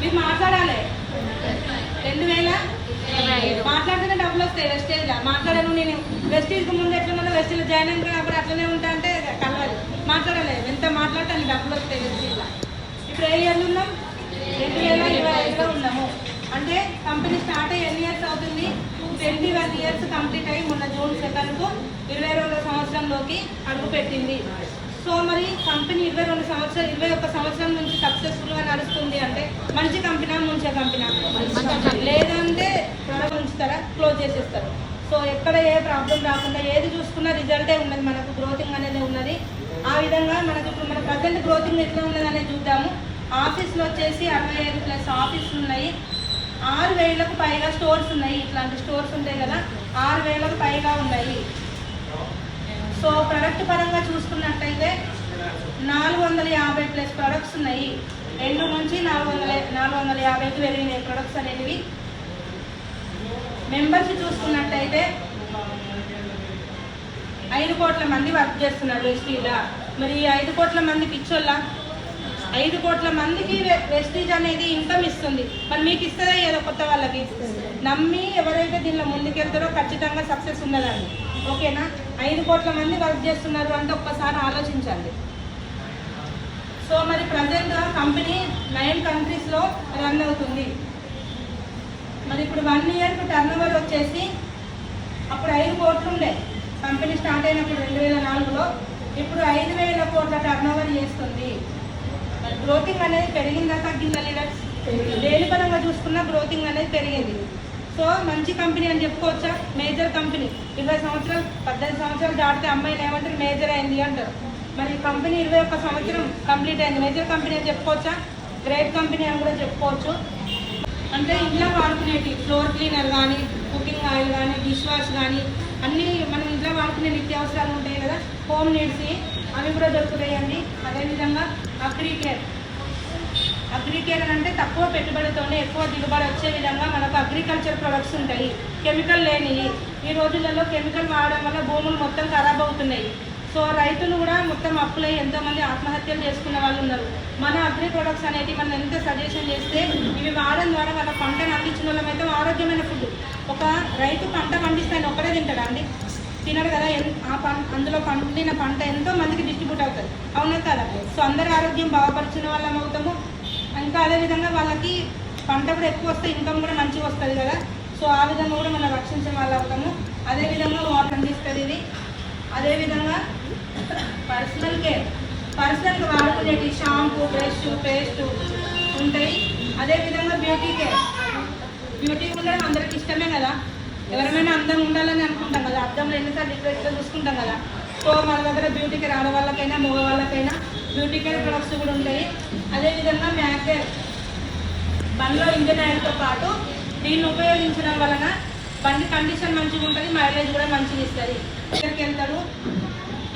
మీరు మాట్లాడాలి 2000 మాట్లాడితేనే డబ్బులు వస్తాయి వెస్టేజ్లో. మాట్లాడాను నేను వెస్టేజ్కి ముందు ఎట్లున్నా వెస్టేజ్లో జాయిన్ అయినప్పుడు అట్లనే ఉంటా అంటే కలవాలి. మాట్లాడాలి, ఎంత మాట్లాడితే డబ్బులు వస్తాయి వెస్టేజ్లో. ఇప్పుడు ఏ ఇయర్లు ఉన్నాం? 2025లో ఉన్నాము. అంటే కంపెనీ స్టార్ట్ అయ్యి ఎన్ని ఇయర్స్ అవుతుంది? 21 ఇయర్స్ కంప్లీట్ అయ్యి మొన్న జూన్ 2కు 22వ సంవత్సరంలోకి అడుగు పెట్టింది. సో మరి కంపెనీ 21 సంవత్సరం నుంచి సక్సెస్ఫుల్గా నడుస్తుంది అంటే మంచి కంపెనీ ముంచే కంపెనీ, లేదంటే ప్రొడక్ట్ ఉంచుతారా, క్లోజ్ చేసేస్తారు. సో ఎక్కడ ఏ ప్రాబ్లం రాకుండా ఏది చూసుకున్నా రిజల్టే ఉన్నది, మనకు గ్రోతింగ్ అనేది ఉన్నది. ఆ విధంగా మనకు ఇప్పుడు మన ప్రజెంట్ గ్రోతింగ్ ఎట్లా ఉన్నది అనేది చూద్దాము. ఆఫీస్లో వచ్చేసి 65+ ఆఫీసులు ఉన్నాయి, 6000కు పైగా స్టోర్స్ ఉన్నాయి. ఇట్లాంటి స్టోర్స్ ఉంటాయి కదా, 6000కు పైగా ఉన్నాయి. సో ప్రొడక్ట్ పరంగా చూసుకున్నట్టయితే 450+ ప్రొడక్ట్స్ ఉన్నాయి. 2 నుంచి 450కి పెరిగినాయి ప్రొడక్ట్స్ అనేవి. మెంబర్స్ చూసుకున్నట్టయితే 5 కోట్ల మంది వర్క్ చేస్తున్నారు వెస్టీజ్లో. మరి 5 కోట్ల మంది పిచ్చోళ్ళ, 5 కోట్ల మందికి వెస్టీజ్ అనేది ఇన్కమ్ ఇస్తుంది. మరి మీకు ఇస్తుందా ఏదో కొత్త వాళ్ళకి? నమ్మి ఎవరైతే దీనిలో ముందుకెళ్తారో ఖచ్చితంగా సక్సెస్ ఉన్నదండి. ఓకేనా? 5 కోట్ల మంది వర్క్ చేస్తున్నారు అంటే ఒక్కసారి ఆలోచించండి. సో మరి ప్రజెంట్ కంపెనీ 9 కంట్రీస్లో రన్ అవుతుంది. మరి ఇప్పుడు 1 ఇయర్కు టర్నోవర్ వచ్చేసి అప్పుడు 5 కోట్లు ఉండే కంపెనీ స్టార్ట్ అయినప్పుడు 2004లో, ఇప్పుడు 5000 కోట్ల టర్నోవర్ చేస్తుంది. మరి గ్రోతింగ్ అనేది పెరిగిందా తగ్గిందా లీడర్స్? దేని పరంగా చూసుకున్నా గ్రోతింగ్ అనేది పెరిగింది. సో మంచి కంపెనీ అని చెప్పుకోవచ్చా? Major company. 20 సంవత్సరాలు 18 సంవత్సరాలు దాటితే అమ్మాయిలు ఏమంటారు? మేజర్ అయింది అంటారు. మరి కంపెనీ 21 సంవత్సరం కంప్లీట్ అయింది, మేజర్ కంపెనీ అని చెప్పుకోవచ్చా? గ్రేట్ కంపెనీ అని కూడా చెప్పుకోవచ్చు. అంటే ఇంట్లో వాడుకునేవి ఫ్లోర్ క్లీనర్ కానీ, కుకింగ్ ఆయిల్ కానీ, డిష్ వాష్ కానీ అన్నీ మనం ఇంట్లో వాడుకునే నిత్యావసరాలు ఉంటాయి కదా, హోమ్ నీడ్స్, అవి కూడా దొరుకుతాయండి. అదేవిధంగా అగ్రికేర్ అంటే తక్కువ పెట్టుబడితోనే ఎక్కువ దిగుబడి వచ్చే విధంగా మనకు అగ్రికల్చర్ ప్రొడక్ట్స్ ఉంటాయి, కెమికల్ లేనివి. ఈ రోజులలో కెమికల్ వాడడం వల్ల భూములు మొత్తం ఖరాబ్ అవుతున్నాయి. సో రైతులు కూడా మొత్తం అప్పులై ఎంతోమంది ఆత్మహత్యలు చేసుకున్న వాళ్ళు ఉన్నారు. మన అగ్రి ప్రొడక్ట్స్ అనేవి మనం ఎంత సజెషన్ చేస్తే ఇవి వాడడం ద్వారా వాళ్ళ పంటను అందించిన వాళ్ళమైతే ఆరోగ్యమైన ఫుడ్. ఒక రైతు పంట పండిస్తాయని ఒక్కడే తింటాడా అండి? తినడు కదా. అందులో పండిన పంట ఎంతో మందికి డిస్ట్రిబ్యూట్ అవుతుంది, అవునా కదా? సో అందరి ఆరోగ్యం బాగుపరిచిన వాళ్ళం అవుతాము. ఇంకా అదేవిధంగా వాళ్ళకి పంట కూడా ఎక్కువ వస్తే ఇన్కమ్ కూడా మంచిగా వస్తుంది కదా. సో ఆ విధంగా కూడా మనం రక్షించే వాళ్ళు అవుతాము. అదేవిధంగా వాటర్ అందిస్తుంది ఇది. అదేవిధంగా పర్సనల్గా వాడుకునేటి షాంపూ, బ్రష్, పేస్ట్ ఉంటాయి. అదేవిధంగా బ్యూటీ ఉండడం అందరికి ఇష్టమే కదా. ఎవరైనా అందంగా ఉండాలని అనుకుంటాం కదా, అద్దంలో ఎన్నిసార్లు రిక్వెస్ట్గా చూసుకుంటాం కదా. సో మన దగ్గర బ్యూటీ కేర్ ఆడవాళ్ళకైనా మగవాళ్ళకైనా బ్యూటీ కేర్ ప్రొడక్ట్స్ కూడా ఉంటాయి. అదేవిధంగా మ్యాకేర్ బండిలో ఇంజన్ ఆయిల్తో పాటు దీన్ని ఉపయోగించడం వలన బండి కండిషన్ మంచిగా ఉంటుంది, మైలేజ్ కూడా మంచిగా ఇస్తుంది. దగ్గరికి వెళ్తారు,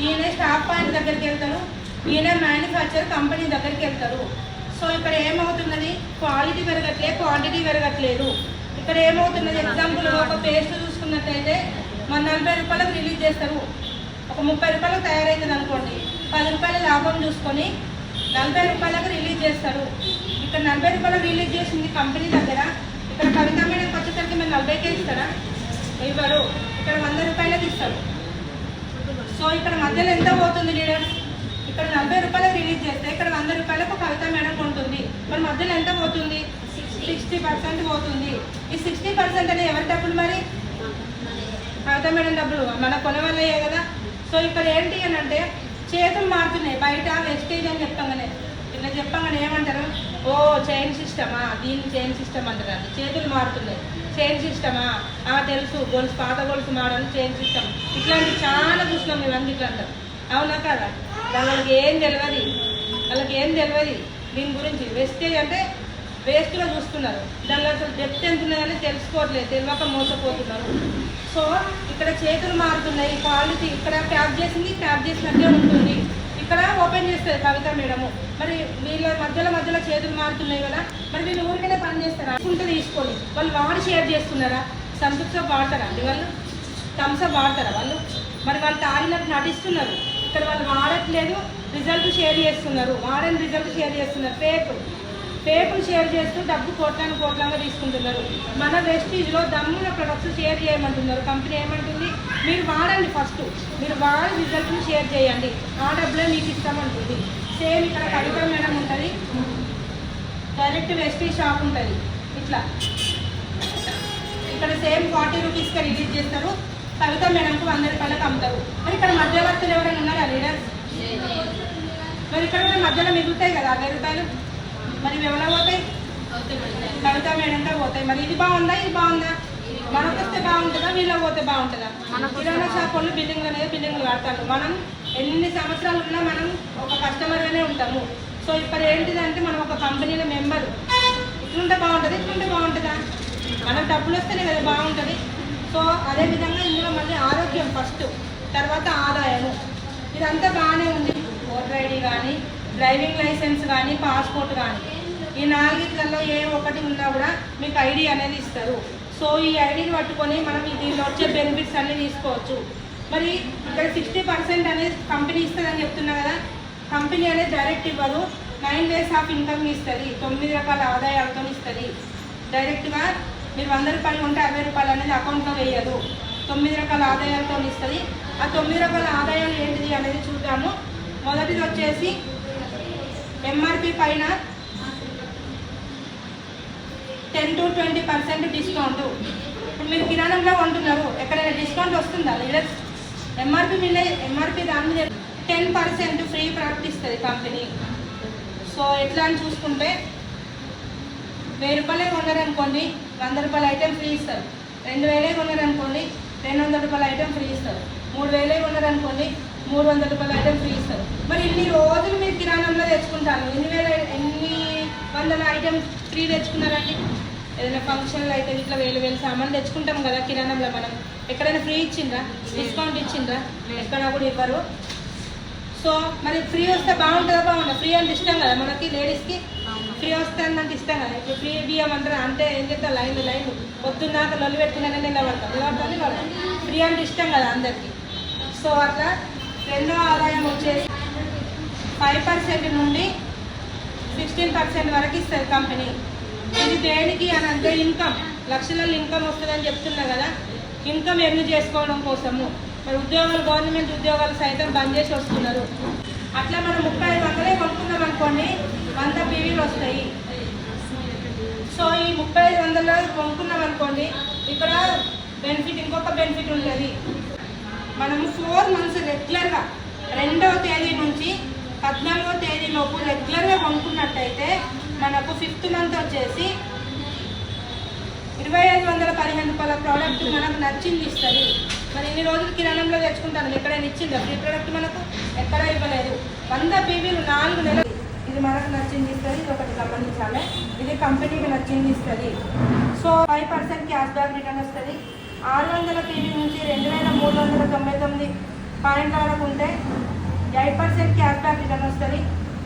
ఈయన స్టాక్ పాయింట్ దగ్గరికి వెళ్తారు, ఈయన మ్యానుఫ్యాక్చర్ కంపెనీ దగ్గరికి వెళ్తారు. సో ఇక్కడ ఏమవుతున్నది? Quality పెరగట్లేదు, quantity పెరగట్లేదు. ఇక్కడ ఏమవుతున్నది? ఎగ్జాంపుల్ ఒక పేస్ట్ చూసుకున్నట్టయితే మన 40 రూపాయలకు రిలీజ్ చేస్తారు. ఒక 30 రూపాయలకు తయారవుతుంది అనుకోండి, 10 రూపాయల లాభం చూసుకొని 40 రూపాయలకు రిలీజ్ చేస్తారు. ఇక్కడ 40 రూపాయలకు రిలీజ్ చేసింది కంపెనీ దగ్గర. ఇక్కడ కవిత మేడకి వచ్చేసరికి మీరు 40కే ఇస్తారా? ఇవ్వరు. ఇక్కడ 100 రూపాయలకి ఇస్తారు. సో ఇక్కడ మధ్యలో ఎంత పోతుంది లీడర్స్? ఇక్కడ 40 రూపాయలకు రిలీజ్ చేస్తే ఇక్కడ 100 రూపాయలకు కవిత మేడం ఉంటుంది. మరి మధ్యలో ఎంత పోతుంది? 60% పోతుంది. ఈ 60% అనేది ఎవరి డబ్బులు? మరి కవిత మేడం డబ్బులు, మన కొనే వాళ్ళే కదా. సో ఇక్కడ ఏంటి అని అంటే చేతులు మారుతున్నాయి. బయట వెస్టేజ్ అని చెప్పగానే ఇలా చెప్పగానే ఏమంటారు? ఓ చైన్ సిస్టమా, దీన్ని చైన్ సిస్టమ్ అంటారండి. చేతులు మారుతున్నాయి, చైన్ సిస్టమా, తెలుసు, గొలుసు, పాత గొలుసు మోడల్ చైన్ సిస్టమ్, ఇట్లాంటివి చాలా చూసినాం ఇవన్నీ. ఇట్లా అంటారు, అవునా కదా? వాళ్ళకి ఏం తెలియదు దీని గురించి. వెస్టేజ్ అంటే వేస్ట్గా చూస్తున్నారు, దానిలో అసలు డెప్త్ ఎంత ఉన్నదని తెలుసుకోవట్లేదు, తెలియక మోసపోతున్నారు. సో ఇక్కడ చేతులు మారుతున్నాయి, క్వాలిటీ ఇక్కడ ప్యాక్ చేసినట్టే ఉంటుంది. ఇక్కడ ఓపెన్ చేస్తుంది కవిత మేడము. మరి వీళ్ళ మధ్యలో చేతులు మారుతున్నాయి కదా, మరి వీళ్ళు ఊరికైనా పని చేస్తారా? ఉంటుంది తీసుకొని వాళ్ళు వాడి షేర్ చేస్తున్నారా? సంతృప్తి వాడతారా అండి వాళ్ళు? థమ్స్అప్ వాడతారా వాళ్ళు? మరి వాళ్ళు తాగినట్టు నటిస్తున్నారు. ఇక్కడ వాళ్ళు వాడట్లేదు, రిజల్ట్ షేర్ చేస్తున్నారు, వాడని రిజల్ట్ షేర్ చేస్తున్నారు. ఫేక్ పేపులు షేర్ చేస్తూ డబ్బు కోట్లంగా తీసుకుంటున్నారు. మన వెస్టీజ్లో దమ్మున ప్రొడక్ట్స్ షేర్ చేయమంటున్నారు. కంపెనీ ఏమంటుంది, మీరు వాడండి, ఫస్ట్ మీరు వాడి రిజల్ట్ని షేర్ చేయండి, ఆ డబ్బులే మీకు ఇస్తామంటుంది. సేమ్ ఇక్కడ కవిత మేడం ఉంటుంది, డైరెక్ట్ వెస్టీజ్ షాప్ ఉంటుంది. ఇట్లా ఇక్కడ సేమ్ 40 రూపీస్కి రిలీజ్ చేస్తారు, కవిత మేడంకు 100 రూపాయలకు అమ్ముతారు. మరి ఇక్కడ మధ్యవర్తులు ఎవరైనా ఉన్నారా లీడర్? మరి ఇక్కడ కూడా మధ్యలో మిగులుతాయి కదా 60 రూపాయలు, మరి ఎవరైనా పోతాయి? కవిత మేడంగా పోతాయి. మరి ఇది బాగుందా, ఇది బాగుందా? మనకు వస్తే బాగుంటుందా, వీళ్ళకి పోతే బాగుంటుందా? కిరాణా షాప్ వాళ్ళు బిల్డింగ్లు అనేది బిల్డింగ్లు కడతారు. మనం ఎన్ని సంవత్సరాలు ఉన్నా మనం ఒక కస్టమర్గానే ఉంటాము. సో ఇప్పుడు ఏంటిదంటే మనం ఒక కంపెనీలో మెంబరు. ఇట్లుంటే బాగుంటుంది, ఇట్లుంటే బాగుంటుందా? మనకు డబ్బులు వస్తేనే కదా బాగుంటుంది. సో అదేవిధంగా ఇందులో మళ్ళీ ఆరోగ్యం ఫస్ట్, తర్వాత ఆదాయము. ఇదంతా బాగానే ఉంది. ఓటర్ ఐడి కానీ, డ్రైవింగ్ లైసెన్స్ కానీ, పాస్పోర్ట్ కానీ, ఈ 4 ఏ ఒకటి ఉన్నా కూడా మీకు ఐడి అనేది ఇస్తారు. సో ఈ ఐడిని పట్టుకొని మనం దీనిలో వచ్చే బెనిఫిట్స్ అన్నీ తీసుకోవచ్చు. మరి ఇక్కడ 60% అనేది కంపెనీ ఇస్తుందని చెప్తున్నా కదా, కంపెనీ అనేది డైరెక్ట్ ఇవ్వదు, 9 days ఆఫ్ ఇన్కమ్ ఇస్తుంది, 9 రకాల ఆదాయాలతో ఇస్తుంది. డైరెక్ట్గా మీరు 100 రూపాయలు ఉంటే 60 రూపాయలు అనేది అకౌంట్లో వేయదు, 9 రకాల ఆదాయాలతో ఇస్తుంది. ఆ 9 రకాల ఆదాయాలు ఏంటిది అనేది చూద్దాము. మొదటిది వచ్చేసి ఎంఆర్పి పైన 10 to 20% డిస్కౌంట్. ఇప్పుడు మీరు కిరాణంలో కొంటున్నారు, ఎక్కడైనా డిస్కౌంట్ వస్తుందా? లీడర్స్ ఎంఆర్పి దాని మీద 10% ఫ్రీ ప్రోడక్ట్ ఇస్తుంది కంపెనీ. సో ఎట్లా అని చూసుకుంటే 1000 రూపాయలే కొన్నారనుకోండి 100 రూపాయల ఐటెం ఫ్రీ ఇస్తారు, 2000 కొన్నారనుకోండి 200 రూపాయల ఐటెం ఫ్రీ ఇస్తారు, 3000 కొన్నారనుకోండి 300 రూపాయల ఐటెం ఫ్రీ ఇస్తారు. మరి ఇన్ని రోజులు మీరు కిరాణంలో తెచ్చుకుంటాను, ఎన్ని వందల ఐటెం ఫ్రీ తెచ్చుకున్నారండి? ఏదైనా ఫంక్షన్లు అయితే ఇట్లా 1000 సామాన్లు తెచ్చుకుంటాం కదా కిరాణంలో, మనం ఎక్కడైనా ఫ్రీ ఇచ్చిండ్రా, డిస్కౌంట్ ఇచ్చిండ్రా? ఎక్కడ కూడా ఇవ్వరు. సో మరి ఫ్రీ వస్తే బాగుంటుందా? బాగుంటుందా? ఫ్రీ అంటే ఇష్టం కదా మనకి, లేడీస్కి ఫ్రీ వస్తే అంటే ఇష్టం కదా. ఇప్పుడు ఫ్రీ బియ్యం అంటారు అంటే ఏం చేస్తా, లైన్ పొద్దున్నాక లొల్లి పెట్టుకున్నానే నిలబడతాం. ఫ్రీ అంటే ఇష్టం కదా అందరికీ. సో అట్లా రెండో ఆదాయం వచ్చేసి 5% నుండి 16% వరకు ఇస్తుంది కంపెనీ. ఇది దేనికి అని అంటే ఇన్కమ్, లక్షలలో ఇన్కమ్ వస్తుందని చెప్తున్నా కదా, ఇన్కమ్ ఎర్న్ చేసుకోవడం కోసము. మరి ఉద్యోగాలు, గవర్నమెంట్ ఉద్యోగాలు సైతం బంద్ చేసి వస్తున్నారు. అట్లా మనం 3500 కొనుక్కున్నాం అనుకోండి 100 పీవీలు వస్తాయి. సో ఈ 3500 కొనుక్కున్నాం అనుకోండి, ఇక్కడ బెనిఫిట్, ఇంకొక బెనిఫిట్ ఉంటుంది. మనము 4 months రెగ్యులర్గా 2వ తేదీ నుంచి 14వ తేదీలోపు రెగ్యులర్గా కొనుక్కున్నట్టయితే మనకు 5th month వచ్చేసి 2515 రూపాయల ప్రోడక్ట్ మనకు నచ్చింది ఇస్తుంది. మరి ఇన్ని రోజులు కిరాణంలో తెచ్చుకుంటాను, ఎక్కడైనా ఇచ్చిందా ఫ్రీ ప్రోడక్ట్? మనకు ఎక్కడ ఇవ్వలేదు. 100 పీవీలు 4 నెలలు. ఇది మనకు నచ్చింది ఇస్తుంది, ఇది ఒకటి గమనించాలి, ఇది కంపెనీకి నచ్చింది ఇస్తుంది. సో 5% క్యాష్ బ్యాక్ రిటర్న్ వస్తుంది. 600 పీవీ నుంచి 2399 పాయింట్ల వరకు ఉంటే 8% క్యాష్ బ్యాక్ రిటర్న్ వస్తుంది.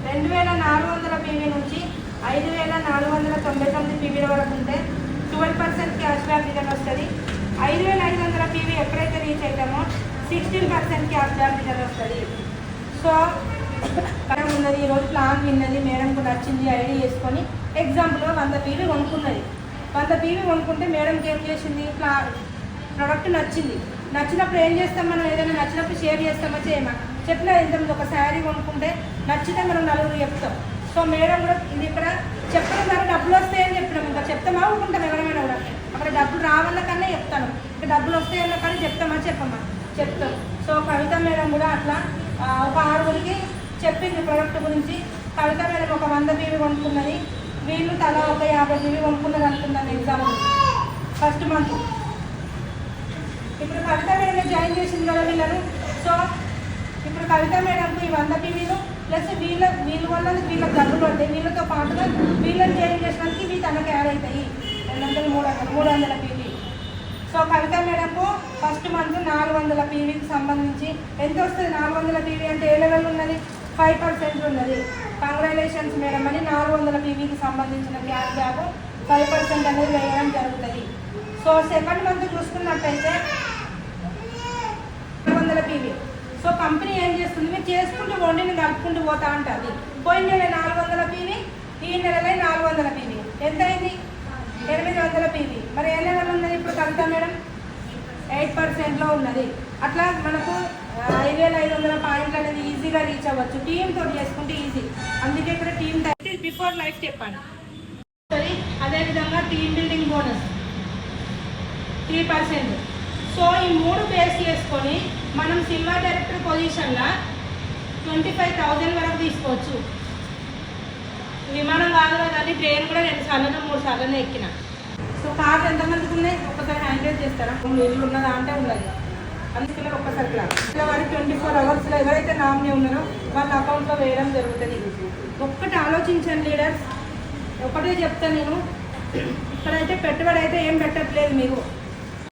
2400 పీవీ నుంచి 5499 పీవీల వరకు ఉంటే 12% క్యాష్ బ్యాక్ రిటర్న్ వస్తుంది. 5500 పీవీ ఎప్పుడైతే రీచ్ అవుతామో 16% క్యాష్ బ్యాక్ రిటర్న్ వస్తుంది. సో మనం ఉన్నది, ఈరోజు ప్లాన్ విన్నది, మేడంకు నచ్చింది, ఐడి చేసుకొని ఎగ్జాంపుల్గా 100 పీవీ కొనుక్కున్నది. 100 పీవీ కొనుక్కుంటే మేడంకి ఏం చేసింది, ప్రోడక్ట్ నచ్చింది. నచ్చినప్పుడు ఏం చేస్తాం మనం, ఏదైనా నచ్చినప్పుడు షేర్ చేస్తామా చేయమా? చెప్పిన ఇంతకుముందు ఒక శారీ కొనుక్కుంటే నచ్చితే మనం 4 చెప్తాం. సో మేడం కూడా ఇది ఇక్కడ చెప్పడం ద్వారా డబ్బులు వస్తాయని చెప్పినాం, ఇంకా చెప్తామా ఊరుకుంటాం? ఎవరైనా కూడా అక్కడ డబ్బులు రావాల కన్నా చెప్తాను, ఇక్కడ డబ్బులు వస్తాయన్న కానీ చెప్తామా చెప్పమ్మా? చెప్తాం. సో కవిత మేడం కూడా అట్లా ఒక 6గురికి చెప్పింది ప్రోడక్ట్ గురించి. కవిత మేడం ఒక 100 పీవీ కొనుక్కున్నది, వీళ్ళు తలా ఒక 50 పీవీ కొనుక్కున్నది అనుకున్నాను ఎగ్జాంపుల్ ఫస్ట్ మంత్. ఇప్పుడు కవిత మేడం జాయిన్ చేసింది కదా వీళ్ళను. సో ఇప్పుడు కవిత మేడంకు ఈ 100 పీవీలు ప్లస్ వీళ్ళు వల్ల వీళ్ళకి డబ్బులు పడతాయి, వీళ్ళతో పాటుగా వీళ్ళని జాయిన్ చేసినందుకు ఇవి తనకు యాడ్ అవుతాయి 300 పీవీ. సో కవిత మేడంకు ఫస్ట్ మంత్ 400 పీవీకి సంబంధించి ఎంత వస్తుంది? 400 పీవీ అంటే ఏ లెవెల్ ఉన్నది? 5% ఉన్నది. కంగ్రాచులేషన్స్ మేడం అని 400 పీవీకి సంబంధించిన క్యాష్ బ్యాక్ 5% అనేది వేయడం జరుగుతుంది. సో సెకండ్ మంత్ చూసుకున్నట్టయితే 400 పీవీ. సో కంపెనీ ఏం చేస్తుంది, మీరు చేసుకుంటూ వండిని కలుపుకుంటూ పోతా ఉంటుంది. పోయిన 400 పీవీ ఈ నెలలో 400 పీవీ ఎంత అయింది 800 పీవీ మరి ఏ లెవెల్ ఉన్నది ఇప్పుడు కవిత మేడం 8%లో ఉన్నది అట్లా మనకు 5500 పాయింట్లు అనేది ఈజీగా రీచ్ అవ్వచ్చు టీమ్ తోటి చేసుకుంటే ఈజీ అందుకే ఇక్కడ టీమ్ బిఫోర్ లైఫ్ చెప్పండి అదేవిధంగా టీమ్ బిల్డింగ్ బోనస్ 3%. సో ఈ 3 బేస్ చేసుకొని మనం సినిమా డైరెక్టర్ పొజిషన్లో 25,000 వరకు తీసుకోవచ్చు విమానం కాదు కదండి ట్రైన్ కూడా 2 సార్లు 3 సార్లు ఎక్కిన సో కార్డు ఎంతమందికి ఉన్నాయి ఒక్కసారి హ్యాండిల్ చేస్తారా ఇల్లు ఉన్నదా అంటే ఉన్నది అందుకని ఒక్కసారి ఇలా వారి 24 అవర్స్లో ఎవరైతే నామినీ ఉన్నారో వాళ్ళ అకౌంట్లో వేయడం జరుగుతుంది ఒక్కటి ఆలోచించండి లీడర్స్ ఒకటే చెప్తా నేను ఇక్కడైతే పెట్టుబడి అయితే ఏం పెట్టట్లేదు మీరు